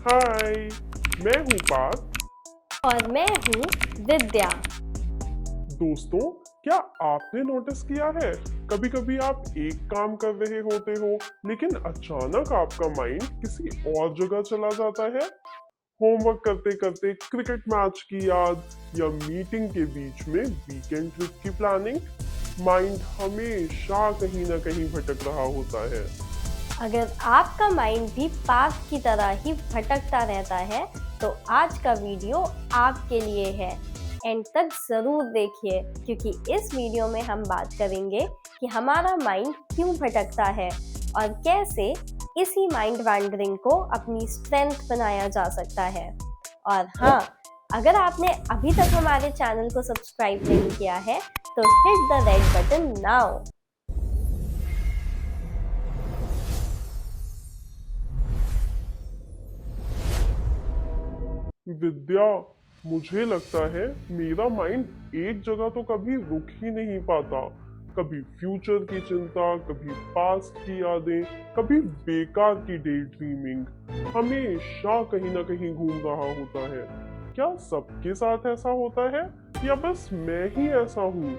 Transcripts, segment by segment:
हाय, मैं हूँ पार्थ। और मैं हूँ विद्या। दोस्तों, क्या आपने नोटिस किया है, कभी कभी आप एक काम कर रहे होते हो लेकिन अचानक आपका माइंड किसी और जगह चला जाता है। होमवर्क करते करते क्रिकेट मैच की याद या मीटिंग के बीच में वीकेंड ट्रिप की प्लानिंग। माइंड हमेशा कहीं ना कहीं भटक रहा होता है। अगर आपका माइंड भी पास्ट की तरह ही भटकता रहता है तो आज का वीडियो आपके लिए है। एंड तक ज़रूर देखिए, क्योंकि इस वीडियो में हम बात करेंगे कि हमारा माइंड क्यों भटकता है और कैसे इसी माइंड वैंडरिंग को अपनी स्ट्रेंथ बनाया जा सकता है। और हाँ, अगर आपने अभी तक हमारे चैनल को सब्सक्राइब नहीं किया है तो hit the red button now. Vidya, मुझे लगता है मेरा माइंड एक जगह तो कभी रुक ही नहीं पाता। कभी फ्यूचर की चिंता, कभी पास्ट की यादें, कभी बेकार की डे ड्रीमिंग, हमेशा कहीं ना कहीं घूम रहा होता है। क्या सबके साथ ऐसा होता है या बस मैं ही ऐसा हूँ?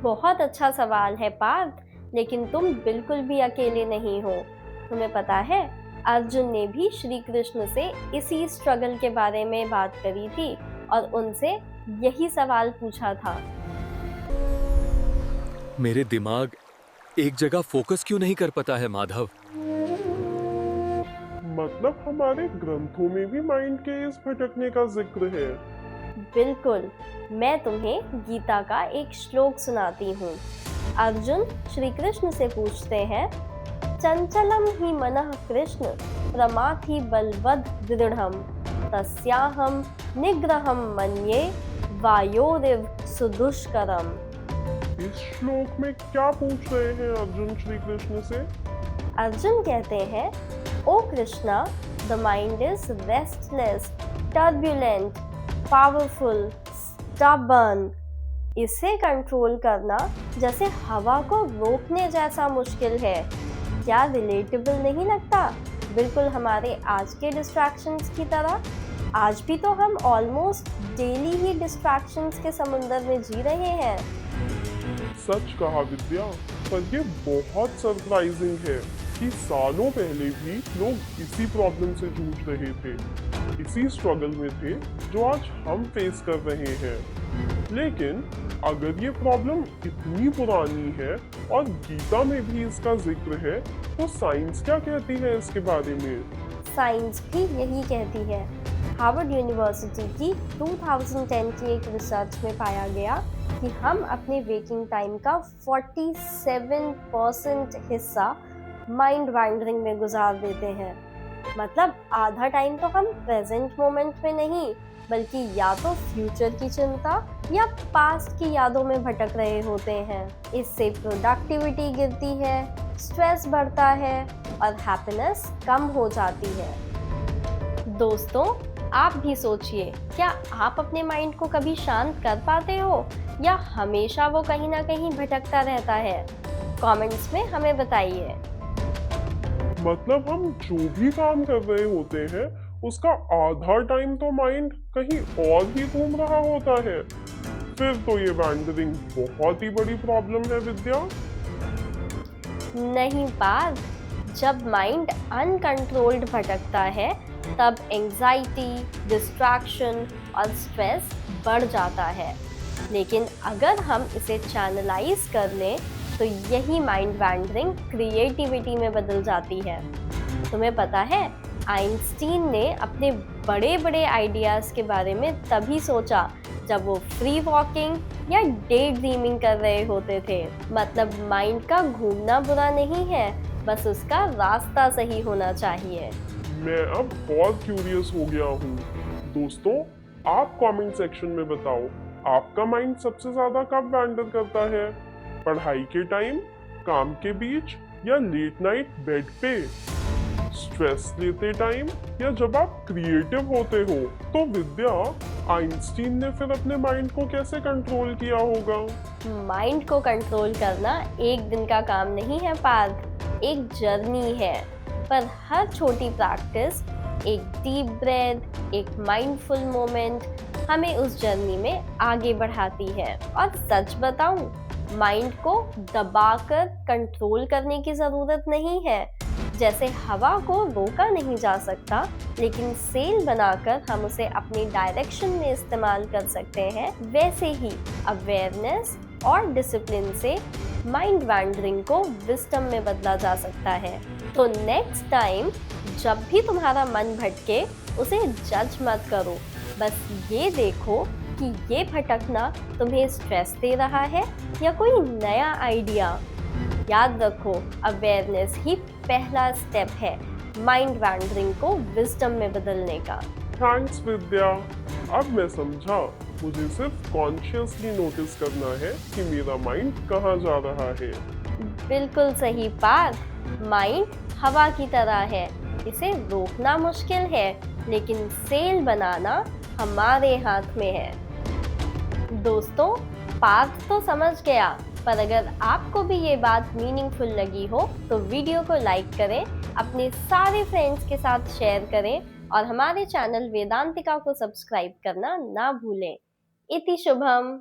बहुत अच्छा सवाल है पार्थ, लेकिन तुम बिल्कुल भी अकेले नहीं हो। तुम्हें पता है, अर्जुन ने भी श्री कृष्ण से इसी स्ट्रगल के बारे में बात करी थी और उनसे यही सवाल पूछा था। मेरे दिमाग एक जगह फोकस क्यों नहीं कर पाता है माधव? मतलब हमारे ग्रंथों में भी माइंड के इस भटकने का जिक्र है। बिल्कुल, मैं तुम्हें गीता का एक श्लोक सुनाती हूँ। अर्जुन श्री कृष्ण से पूछते हैं, चंचलम ही मनः कृष्ण प्रमाथि बलवद दृढ़म तस्याहम निग्रहम मन्ये वायोरिव सुदुष्करम। इस श्लोक में क्या पूछ रहे हैं अर्जुन श्री कृष्ण से? अर्जुन कहते हैं, O Krishna, the mind is restless, turbulent, powerful, stubborn. इसे कंट्रोल करना जैसे हवा को रोकने जैसा मुश्किल है। क्या रिलेटेबल नहीं लगता? बिल्कुल हमारे आज के डिस्ट्रैक्शंस की तरह। आज भी तो हम ऑलमोस्ट डेली ही डिस्ट्रैक्शंस के समुंदर में जी रहे हैं। सच कहा विद्या, पर ये बहुत सरप्राइजिंग है कि सालों पहले भी लोग इसी प्रॉब्लम से जूझ रहे थे, इसी स्ट्रगल में थे जो आज हम फेस कर रहे हैं। लेकिन अगर ये प्रॉब्लम इतनी पुरानी है और गीता में भी इसका जिक्र है, तो साइंस क्या कहती है इसके बारे में? साइंस भी यही कहती है। हार्वर्ड यूनिवर्सिटी की 2010 की एक रिसर्च में पाया गया कि हम अपने वेकिंग टाइम का 47% हिस्सा माइंड वैंडरिंग में गुजार देते हैं। मतलब आधा टाइम तो हम प्रेजेंट मोमेंट में नहीं, बल्कि या तो फ्यूचर की चिंता या पास्ट की यादों में भटक रहे होते हैं। इससे प्रोडक्टिविटी गिरती है, स्ट्रेस बढ़ता है और हैप्पीनेस कम हो जाती है। दोस्तों, आप भी सोचिए, क्या आप अपने माइंड को कभी शांत कर पाते हो या हमेशा वो कहीं ना कहीं भटकता रहता है? कमेंट्स में हमें बताइए। मतलब हम जो भी काम कर रहे होते हैं उसका आधा टाइम तो माइंड कहीं और ही घूम रहा होता है। फिर तो ये वैंडरिंग बहुत ही बड़ी प्रॉब्लम है विद्या। नहीं पार्थ, जब माइंड अनकंट्रोल्ड भटकता है तब एंजाइटी, डिस्ट्रैक्शन और स्ट्रेस बढ़ जाता है। लेकिन अगर हम इसे चैनलाइज कर लें तो यही माइंड वैंडरिंग क्रिएटिविटी में बदल जाती है। तुम्हें पता है, आइंस्टीन ने अपने बड़े बड़े आइडियाज़ के बारे में तभी सोचा जब वो फ्री वॉकिंग या डे ड्रीमिंग कर रहे होते थे। मतलब माइंड का घूमना बुरा नहीं है, बस उसका रास्ता सही होना चाहिए। मैं अब बहुत क्यूरियस हो गया हूँ। दोस्तों, आप कमेंट सेक्शन में बताओ, आपका माइंड सबसे ज्यादा कब वैंडर करता है? पढ़ाई के टाइम, काम के बीच या लेट नाइट बेड पे? स्ट्रेस लेते टाइम या जब आप क्रिएटिव होते हो? तो विद्या, आइंस्टीन ने फिर अपने माइंड को कैसे कंट्रोल किया होगा? माइंड को कंट्रोल करना एक दिन का काम नहीं है पार्थ, एक जर्नी है। पर हर छोटी प्रैक्टिस एक डीप ब्रेथ, एक माइंडफुल मोमेंट हमें उस जर्नी में आगे बढ़ाती है। और सच बताऊं, माइंड को दबाकर कंट्रोल करने की ज़रूरत नहीं है। जैसे हवा को रोका नहीं जा सकता, लेकिन सेल बनाकर हम उसे अपनी डायरेक्शन में इस्तेमाल कर सकते हैं, वैसे ही अवेयरनेस और डिसिप्लिन से माइंड वैंडरिंग को विजडम में बदला जा सकता है। तो नेक्स्ट टाइम जब भी तुम्हारा मन भटके, उसे जज मत करो, बस ये देखो कि ये भटकना तुम्हें स्ट्रेस दे रहा है या कोई नया आइडिया। याद रखो, अवेयरनेस ही पहला स्टेप है माइंड वैंडरिंग को विजडम में बदलने का। थैंक्स विद्या, अब मैं समझा। मुझे सिर्फ कॉन्शियसली नोटिस करना है कि मेरा माइंड कहाँ जा रहा है। बिल्कुल सही बात। माइंड हवा की तरह है, इसे रोकना मुश्किल है, लेकिन सेल बनाना हमारे हाथ में है। दोस्तों, पाथ तो समझ गया, पर अगर आपको भी ये बात मीनिंगफुल लगी हो तो वीडियो को लाइक करें, अपने सारे फ्रेंड्स के साथ शेयर करें और हमारे चैनल वेदांतिका को सब्सक्राइब करना ना भूलें। इति शुभम।